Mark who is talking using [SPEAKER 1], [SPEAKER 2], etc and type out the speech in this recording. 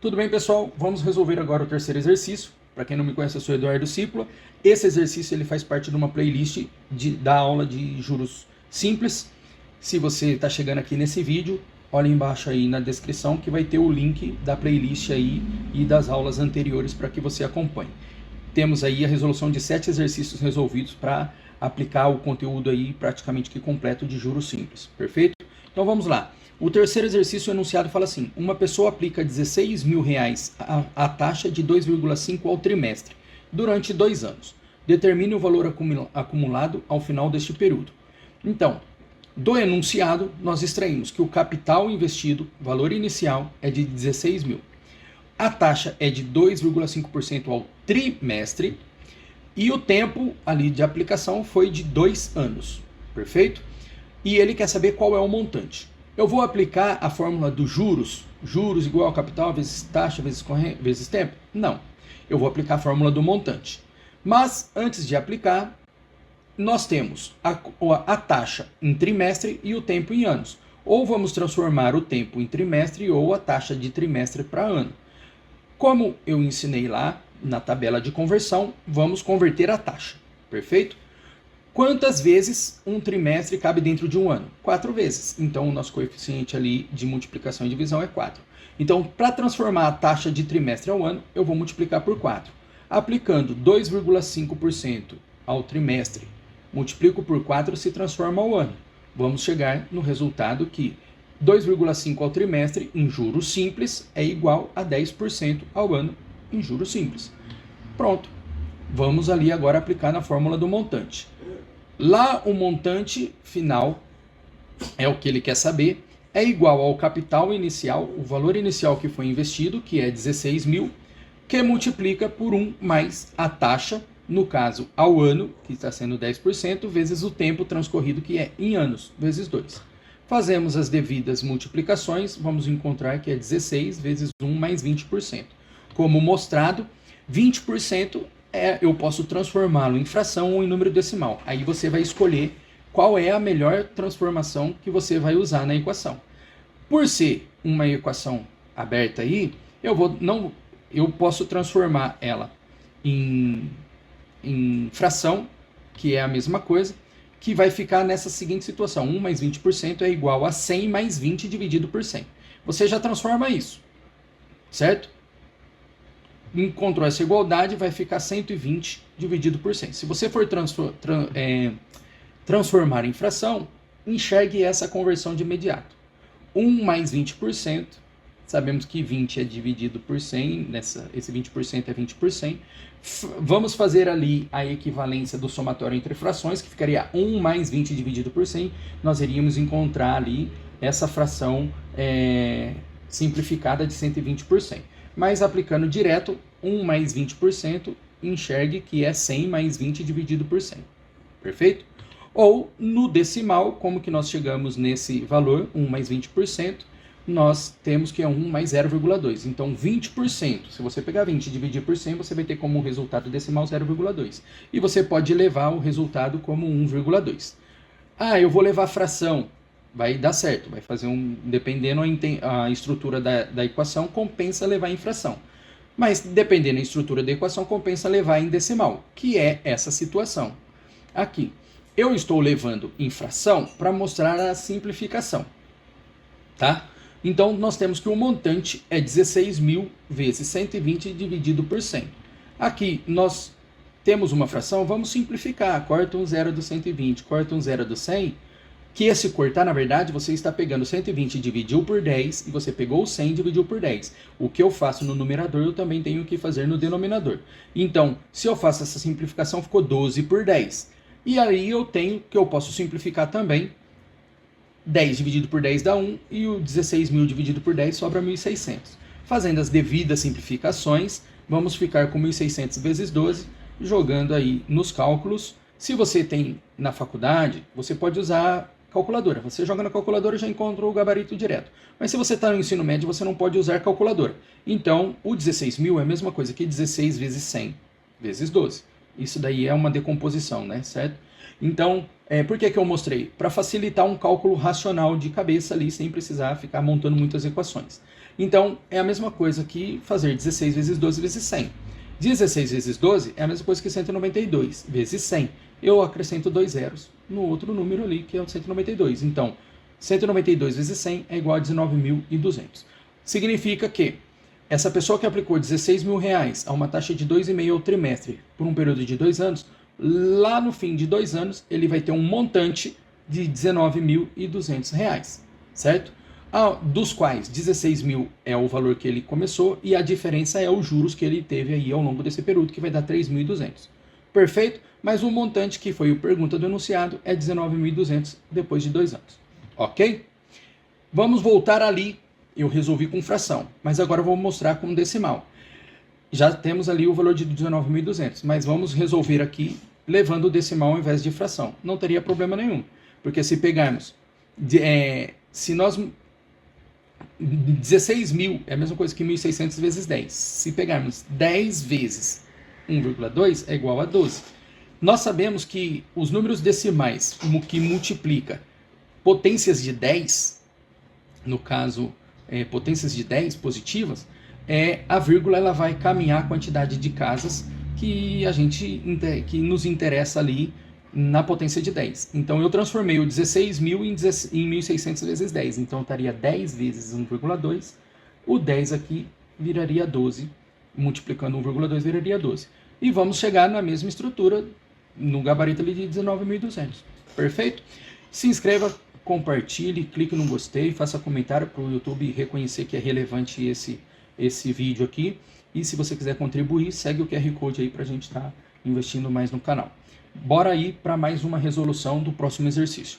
[SPEAKER 1] Tudo bem, pessoal? Vamos resolver agora o terceiro exercício. Para quem não me conhece, eu sou Eduardo Cipla. Esse exercício ele faz parte de uma playlist da aula de juros simples. Se você está chegando aqui nesse vídeo, olha embaixo aí na descrição que vai ter o link da playlist aí e das aulas anteriores para que você acompanhe. Temos aí a resolução de 7 exercícios resolvidos para aplicar o conteúdo aí praticamente que completo de juros simples, perfeito? Então vamos lá. O terceiro exercício enunciado fala assim: uma pessoa aplica R$16.000 a taxa de 2,5 ao trimestre durante 2 anos. Determine o valor acumulado ao final deste período. Então, do enunciado, nós extraímos que o capital investido, valor inicial, é de 16 mil. A taxa é de 2,5% ao trimestre e o tempo ali de aplicação foi de 2 anos, perfeito? E ele quer saber qual é o montante. Eu vou aplicar a fórmula dos juros igual ao capital vezes taxa vezes tempo? Não, eu vou aplicar a fórmula do montante. Mas antes de aplicar, nós temos a taxa em trimestre e o tempo em anos. Ou vamos transformar o tempo em trimestre ou a taxa de trimestre para ano. Como eu ensinei lá na tabela de conversão, vamos converter a taxa, perfeito? Quantas vezes um trimestre cabe dentro de um ano? 4 vezes. Então, o nosso coeficiente ali de multiplicação e divisão é 4. Então, para transformar a taxa de trimestre ao ano, eu vou multiplicar por 4. Aplicando 2,5% ao trimestre, multiplico por 4 se transforma ao ano. Vamos chegar no resultado que 2,5 ao trimestre em juros simples é igual a 10% ao ano em juros simples. Pronto. Vamos ali agora aplicar na fórmula do montante. Lá o montante final, é o que ele quer saber, é igual ao capital inicial, o valor inicial que foi investido, que é 16 mil, que multiplica por 1 mais a taxa, no caso ao ano, que está sendo 10%, vezes o tempo transcorrido, que é em anos, vezes 2. Fazemos as devidas multiplicações, vamos encontrar que é 16 vezes 1 mais 20%. Como mostrado, 20% eu posso transformá-lo em fração ou em número decimal. Aí você vai escolher qual é a melhor transformação que você vai usar na equação. Por ser uma equação aberta aí, eu posso transformar ela em fração, que é a mesma coisa, que vai ficar nessa seguinte situação: 1 mais 20% é igual a 100 mais 20 dividido por 100. Você já transforma isso, certo? Encontrou essa igualdade, vai ficar 120 dividido por 100. Se você for transformar em fração, enxergue essa conversão de imediato. 1 mais 20%, sabemos que 20 é dividido por 100, esse 20% é 20 por 100. Vamos fazer ali a equivalência do somatório entre frações, que ficaria 1 mais 20 dividido por 100. Nós iríamos encontrar ali essa fração simplificada de 120 por 100. Mas aplicando direto, 1 mais 20%, enxergue que é 100 mais 20 dividido por 100. Perfeito? Ou no decimal, como que nós chegamos nesse valor, 1 mais 20%, nós temos que é 1 mais 0,2. Então, 20%, se você pegar 20 e dividir por 100, você vai ter como resultado decimal 0,2. E você pode levar o resultado como 1,2. Ah, eu vou levar fração. Vai dar certo, vai fazer dependendo a estrutura da equação, compensa levar em fração. Mas dependendo da estrutura da equação, compensa levar em decimal, que é essa situação. Aqui, eu estou levando em fração para mostrar a simplificação, tá? Então, nós temos que o montante é 16 mil vezes 120 dividido por 100. Aqui, nós temos uma fração, vamos simplificar, corta um zero do 120, corta um zero do 100, que esse cortar, na verdade, você está pegando 120 e dividiu por 10, e você pegou o 100 e dividiu por 10. O que eu faço no numerador, eu também tenho que fazer no denominador. Então, se eu faço essa simplificação, ficou 12 por 10. E aí eu tenho que eu posso simplificar também. 10 dividido por 10 dá 1, e o 16 mil dividido por 10 sobra 1.600. Fazendo as devidas simplificações, vamos ficar com 1.600 vezes 12, jogando aí nos cálculos. Se você tem na faculdade, você pode usar calculadora. Você joga na calculadora e já encontra o gabarito direto. Mas se você está no ensino médio, você não pode usar calculadora. Então, o 16 mil é a mesma coisa que 16 vezes 100 vezes 12. Isso daí é uma decomposição, né? Certo? Então, por que eu mostrei? Para facilitar um cálculo racional de cabeça ali, sem precisar ficar montando muitas equações. Então, é a mesma coisa que fazer 16 vezes 12 vezes 100. 16 vezes 12 é a mesma coisa que 192 vezes 100. Eu acrescento 2 zeros no outro número ali, que é o 192. Então, 192 vezes 100 é igual a 19.200. Significa que essa pessoa que aplicou 16 mil reais a uma taxa de 2,5 ao trimestre por um período de 2 anos, lá no fim de 2 anos, ele vai ter um montante de 19.200 reais, certo? Dos quais 16 mil é o valor que ele começou e a diferença é os juros que ele teve aí ao longo desse período, que vai dar 3.200. Perfeito? Mas o montante que foi a pergunta do enunciado é 19.200 depois de 2 anos. Ok? Vamos voltar ali. Eu resolvi com fração, mas agora eu vou mostrar com decimal. Já temos ali o valor de 19.200, mas vamos resolver aqui levando o decimal ao invés de fração. Não teria problema nenhum, porque se pegarmos, se nós 16 mil é a mesma coisa que 1.600 vezes 10. Se pegarmos 10 vezes 1,2 é igual a 12. Nós sabemos que os números decimais que multiplica potências de 10, no caso, potências de 10 positivas, a vírgula ela vai caminhar a quantidade de casas que nos interessa ali na potência de 10. Então eu transformei o 16.000 em 1.600 vezes 10. Então estaria 10 vezes 1,2. O 10 aqui viraria 12. Multiplicando 1,2 viraria 12. E vamos chegar na mesma estrutura no gabarito ali de 19.200. Perfeito? Se inscreva, compartilhe, clique no gostei, faça comentário para o YouTube reconhecer que é relevante esse vídeo aqui. E se você quiser contribuir, segue o QR Code aí para a gente estar investindo mais no canal. Bora aí para mais uma resolução do próximo exercício.